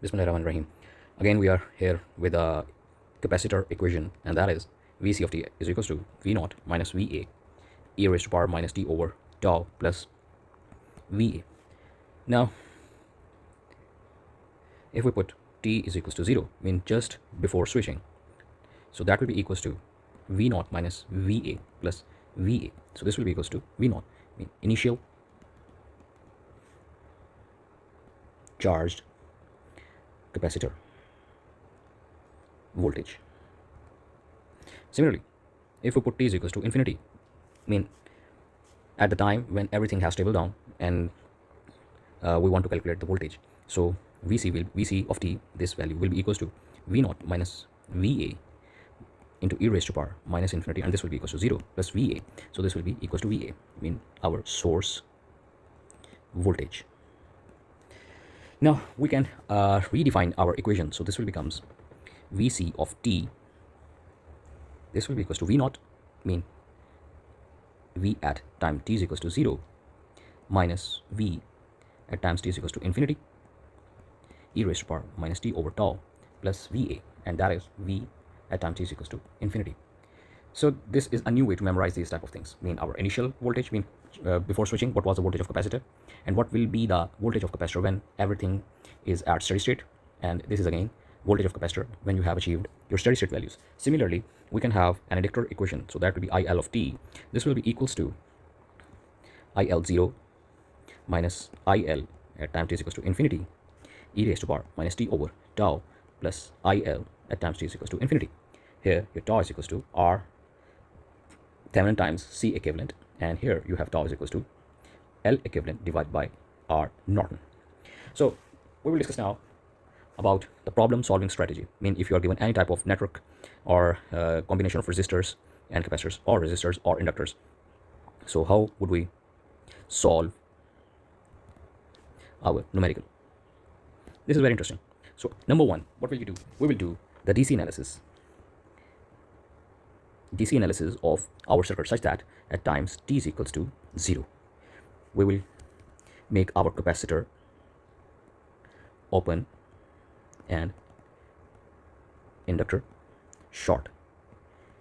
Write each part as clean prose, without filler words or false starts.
Bismillahirrahmanirrahim. Again, we are here with a capacitor equation, and that is Vc of t is equals to V naught minus Va e raised to power minus t over tau plus Va. Now, if we put t is equals to 0, mean just before switching, so that will be equals to V naught minus Va plus Va. So this will be equals to V naught, mean initial charged capacitor voltage. Similarly, if we put t is equals to infinity, mean at the time when everything has stable down and we want to calculate the voltage, so Vc of t, this value will be equals to V naught minus Va into e raised to power minus infinity, and this will be equals to 0 plus Va. So this will be equals to Va, mean our source voltage. Now we can redefine our equation. So this will becomes Vc of t, this will be equals to V naught, mean V at time t is equals to 0 minus V at times t is equals to infinity e raised to power minus t over tau plus Va, and that is V at time t is equals to infinity. So this is a new way to memorize these type of things. Mean our initial voltage, mean before switching, what was the voltage of capacitor, and what will be the voltage of capacitor when everything is at steady state, and this is again voltage of capacitor when you have achieved your steady state values. Similarly, we can have an inductor equation, so that will be IL of t. This will be equals to IL0 minus IL at time t is equals to infinity e raised to power minus t over tau plus IL at times t is equals to infinity. Here your tau is equals to R Thevenin times C equivalent, and here you have tau is equals to L equivalent divided by R Norton. So we will discuss now about the problem solving strategy. I mean, if you are given any type of network or combination of resistors and capacitors or resistors or inductors, so how would we solve our numerical? This is very interesting. So number one, what will you do? We will do the DC analysis of our circuit such that at times t is equals to 0, we will make our capacitor open and inductor short.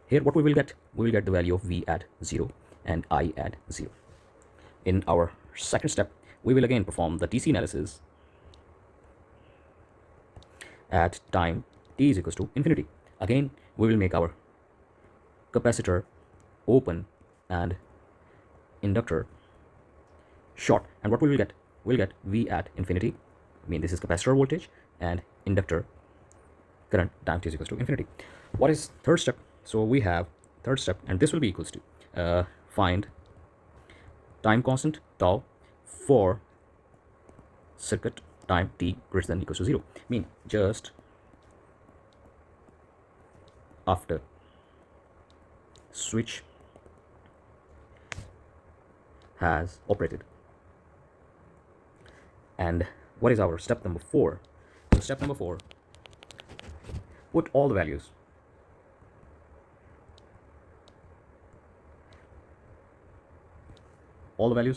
Here what we will get? We will get the value of V at 0 and I at 0. In our second step, we will again perform the DC analysis at time t is equals to infinity. Again, we will make our capacitor open and inductor short, and what we will get? We'll get V at infinity, I mean this is capacitor voltage, and inductor current time t is equals to infinity. What is third step? So we have third step, and this will be equals to find time constant tau for circuit time t greater than equals to 0, mean just after switch has operated. And what is our step number 4? So step number 4, put all the values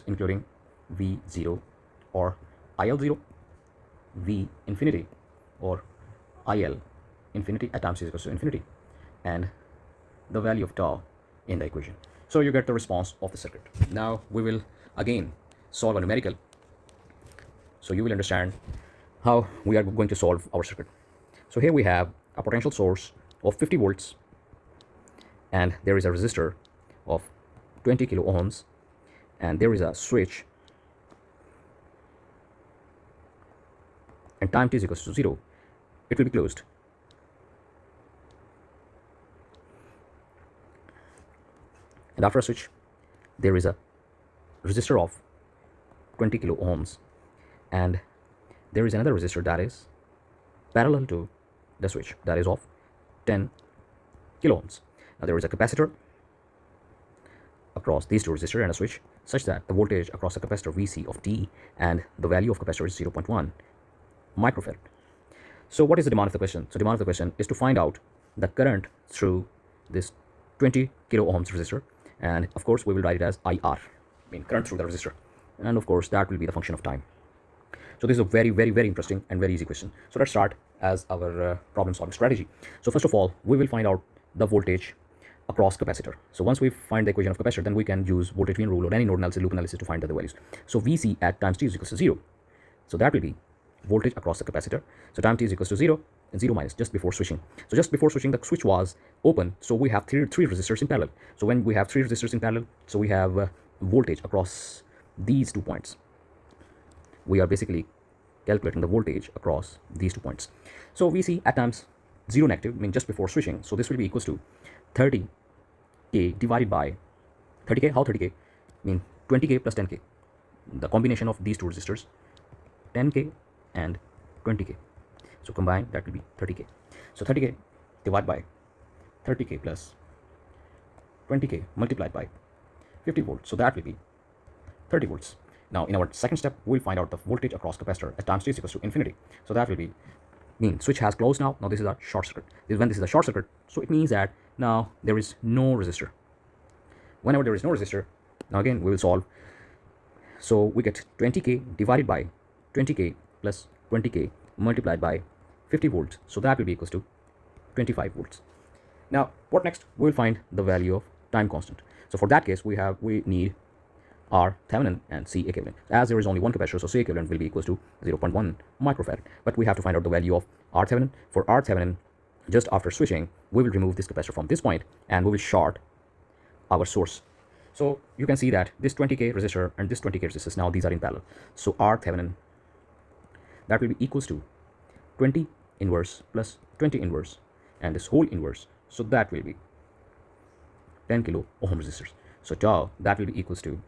including V0 or IL0, V infinity or IL infinity at times is equals to infinity, and the value of tau in the equation. So you get the response of the circuit. Now we will again solve a numerical, so you will understand how we are going to solve our circuit. So here we have a potential source of 50 volts, and there is a resistor of 20 kilo ohms, and there is a switch, and time t is equals to 0, it will be closed. And after a switch, there is a resistor of 20 kilo ohms, and there is another resistor that is parallel to the switch, that is of 10 kilo ohms. Now there is a capacitor across these two resistors and a switch such that the voltage across the capacitor Vc of t and the value of capacitor is 0.1 microfarad. So what is the demand of the question? So demand of the question is to find out the current through this 20 kilo ohms resistor, and of course we will write it as IR, mean current through the resistor, and of course that will be the function of time. So this is a very, very, very interesting and very easy question. So let's start as our problem solving strategy. So first of all, we will find out the voltage across capacitor. So once we find the equation of capacitor, then we can use voltage mean rule or any node analysis, loop analysis to find the values. So Vc at times t is equals to 0. So that will be voltage across the capacitor. So time t is equals to 0 and 0 minus just before switching. So just before switching, the switch was open. So we have three resistors in parallel. So when we have three resistors in parallel, so we have voltage across these 2 points. We are basically calculating the voltage across these 2 points. So Vc at times 0 negative, mean just before switching. So this will be equals to 30k divided by 30k. How 30k? Mean 20k plus 10k. The combination of these two resistors, 10k and 20k. So combined, that will be 30k. So 30k divided by 30k plus 20k multiplied by 50 volts. So that will be 30 volts. Now in our second step, we'll find out the voltage across capacitor at times t is equals to infinity. So that will be, mean switch has closed now. Now this is a short circuit. When this is a short circuit, so it means that now there is no resistor. Whenever there is no resistor, now again we will solve. So we get 20k divided by 20k plus 20k multiplied by 50 volts. So that will be equals to 25 volts. Now what next? We will find the value of time constant. So for that case, we need R Thevenin and C equivalent. As there is only one capacitor, so C equivalent will be equals to 0.1 microfarad. But we have to find out the value of R Thevenin. For R Thevenin, just after switching, we will remove this capacitor from this point and we will short our source. So you can see that this 20k resistor and this 20k resistors, now these are in parallel. So R Thevenin, that will be equals to 20 inverse plus 20 inverse and this whole inverse. So that will be 10 kilo ohm resistors. So tau, that will be equals to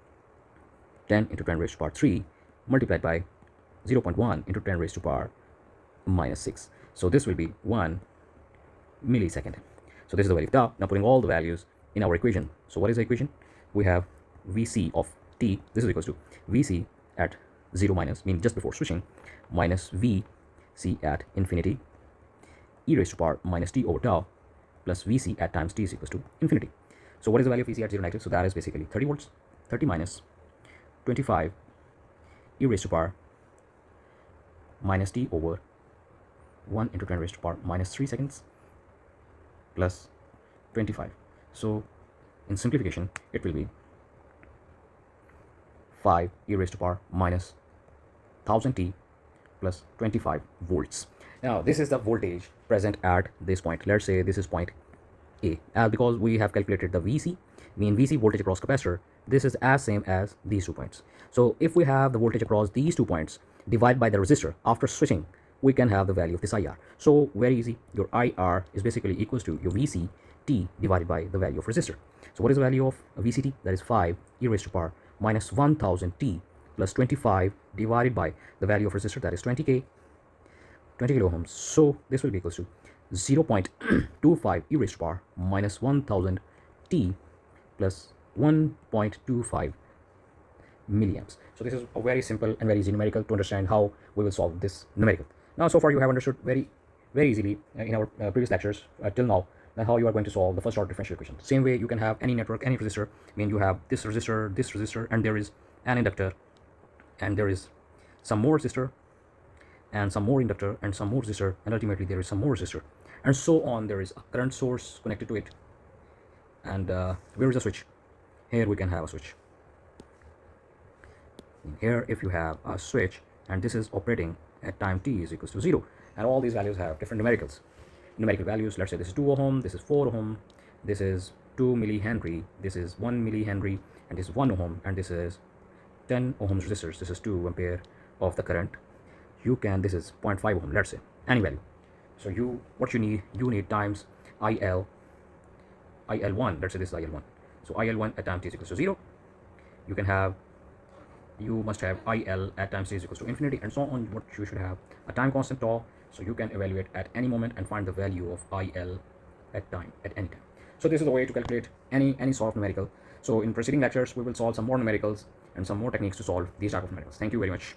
10 into 10 raised to power 3 multiplied by 0.1 into 10 raised to power minus 6. So this will be 1 millisecond. So this is the value of tau. Now putting all the values in our equation. So what is the equation? We have Vc of t, this is equals to Vc at 0 minus, mean just before switching, minus Vc at infinity e raised to power minus t over tau plus Vc at times t is equals to infinity. So what is the value of Vc at 0 negative? So that is basically 30 volts. 30 minus 25 e raised to power minus t over 1 into 10 raised to power minus 3 seconds plus 25. So in simplification, it will be 5 e raised to power minus 1000 t plus 25 volts. Now this is the voltage present at this point. Let's say this is point A. Because we have calculated the Vc, mean Vc voltage across capacitor, this is as same as these 2 points. So if we have the voltage across these 2 points divided by the resistor after switching, we can have the value of this IR. So very easy, your IR is basically equals to your Vc t divided by the value of resistor. So what is the value of Vct? That is 5 e raised to power minus 1000 t plus 25 divided by the value of resistor, that is 20k, 20 kilo ohms. So this will be equals to 0.25 e raised to power minus 1000 t plus 1.25 milliamps. So this is a very simple and very easy numerical to understand how we will solve this numerical. Now so far you have understood very easily in our previous lectures till now how you are going to solve the first order differential equation. Same way you can have any network, any resistor. I mean you have this resistor, and there is an inductor, and there is some more resistor, and some more inductor, and some more resistor, and ultimately there is some more resistor, and so on. There is a current source connected to it, and where is a switch? Here we can have a switch. Here if you have a switch and this is operating at time t is equals to 0, and all these values have different numerical values. Let's say this is 2 ohm, this is 4 ohm, this is 2 millihenry, this is 1 millihenry, and this is 1 ohm, and this is 10 ohms resistors. This is 2 ampere of the current. This is 0.5 ohm, let's say, any value. So what you need times IL1, let's say this is IL1. So IL1 at time t is equals to 0. You must have IL at time t is equals to infinity, and so on. What you should have a time constant tau, so you can evaluate at any moment and find the value of IL at any time. So this is the way to calculate any sort of numerical. So in preceding lectures we will solve some more numericals and some more techniques to solve these type of numericals. Thank you very much.